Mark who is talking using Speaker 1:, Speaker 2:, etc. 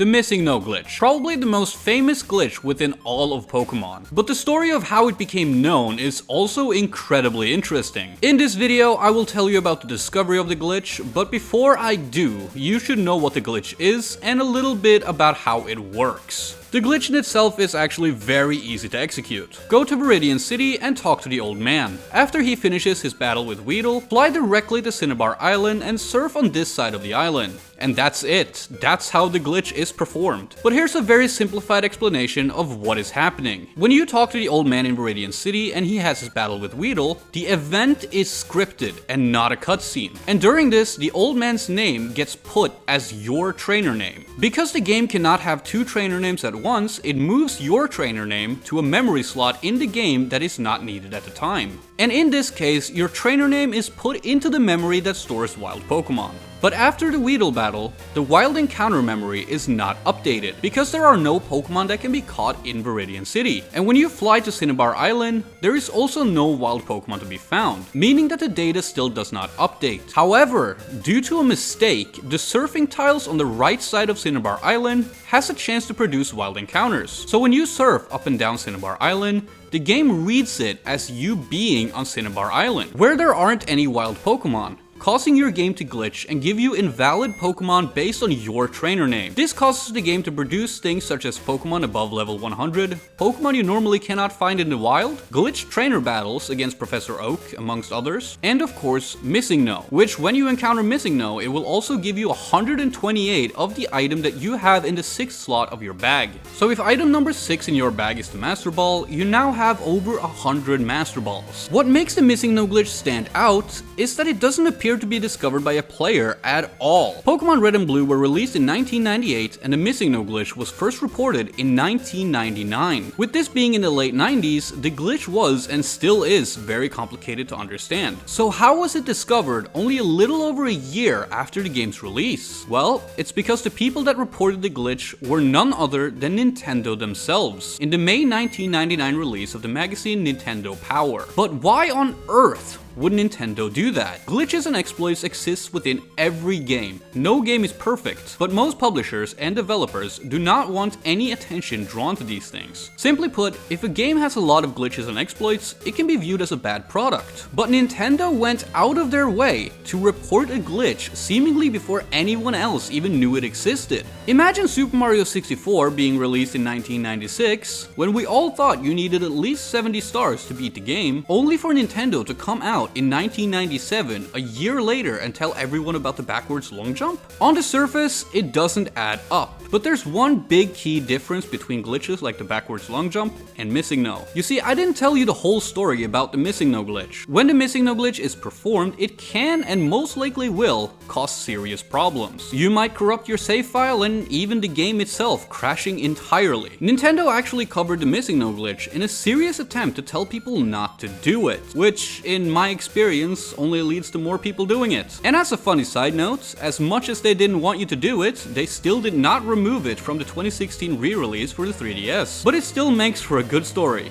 Speaker 1: the MissingNo glitch. Probably the most famous glitch within all of Pokemon. But the story of how it became known is also incredibly interesting. In this video, I will tell you about the discovery of the glitch, but before I do, you should know what the glitch is and a little bit about how it works. The glitch in itself is actually very easy to execute. Go to Viridian City and talk to the old man. After he finishes his battle with Weedle, fly directly to Cinnabar Island and surf on this side of the island. And that's it. That's how the glitch is performed. But here's a very simplified explanation of what is happening. When you talk to the old man in Viridian City and he has his battle with Weedle, the event is scripted and not a cutscene. And during this, the old man's name gets put as your trainer name. Because the game cannot have two trainer names at once, it moves your trainer name to a memory slot in the game that is not needed at the time. And in this case, your trainer name is put into the memory that stores wild Pokemon. But after the Weedle battle, the wild encounter memory is not updated, because there are no Pokemon that can be caught in Viridian City. And when you fly to Cinnabar Island, there is also no wild Pokemon to be found, meaning that the data still does not update. However, due to a mistake, the surfing tiles on the right side of Cinnabar Island has a chance to produce wild encounters. So when you surf up and down Cinnabar Island, the game reads it as you being on Cinnabar Island, where there aren't any wild Pokemon, causing your game to glitch and give you invalid Pokemon based on your trainer name. This causes the game to produce things such as Pokemon above level 100, Pokemon you normally cannot find in the wild, glitched trainer battles against Professor Oak, amongst others, and of course, MissingNo, which when you encounter MissingNo, it will also give you 128 of the item that you have in the 6th slot of your bag. So if item number 6 in your bag is the Master Ball, you now have over 100 Master Balls. What makes the MissingNo glitch stand out is that it doesn't appear to be discovered by a player at all. Pokemon Red and Blue were released in 1998 and the MissingNo glitch was first reported in 1999. With this being in the late 90s, the glitch was and still is very complicated to understand. So how was it discovered only a little over a year after the game's release? Well, it's because the people that reported the glitch were none other than Nintendo themselves in the May 1999 release of the magazine Nintendo Power. But why on earth would Nintendo do that? Glitches and exploits exist within every game. No game is perfect, but most publishers and developers do not want any attention drawn to these things. Simply put, if a game has a lot of glitches and exploits, it can be viewed as a bad product. But Nintendo went out of their way to report a glitch seemingly before anyone else even knew it existed. Imagine Super Mario 64 being released in 1996, when we all thought you needed at least 70 stars to beat the game, only for Nintendo to come out in 1997, a year later, and tell everyone about the backwards long jump? On the surface, it doesn't add up. But there's one big key difference between glitches like the backwards long jump and MissingNo. You see, I didn't tell you the whole story about the MissingNo glitch. When the MissingNo glitch is performed, it can and most likely will cause serious problems. You might corrupt your save file and even the game itself crashing entirely. Nintendo actually covered the MissingNo glitch in a serious attempt to tell people not to do it, which in my experience only leads to more people doing it. And as a funny side note, as much as they didn't want you to do it, they still did not remove it from the 2016 re-release for the 3DS. But it still makes for a good story.